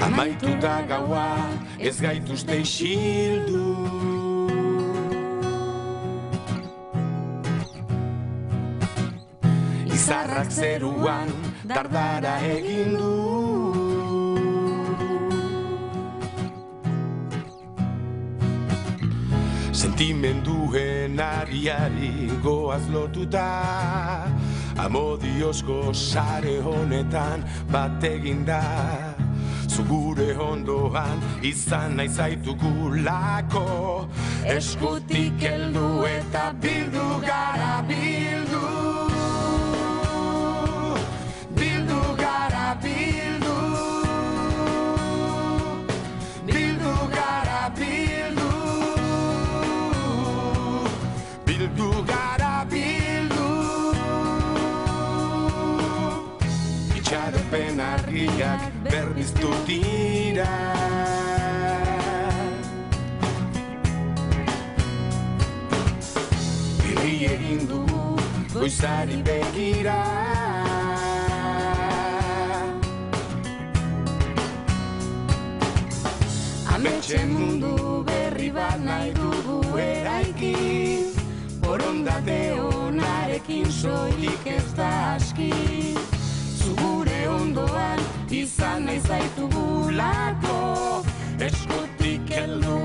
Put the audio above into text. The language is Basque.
Amaituta gaua ez gaituzte isildu. Izarrak zeruan dardara egin du. Sentimenduen ariari goaz lotuta, amodiozko sare honetan bat eginda. Zugure ondoan izan nahi zaitugulako, eskutik heldu eta bildu gara bildu. Bildu gara bildu. Bildu gara bildu. Bildu gara bildu. Itxaropen argiak berbiztu dira. Irri egin dugu goizari begira. Ametxe mundu berri bat nahi dugu eraiki. Borondate onarekin soilik ez da aski. Zugure ondoan izan nahi zaitugulako, eskutik heldu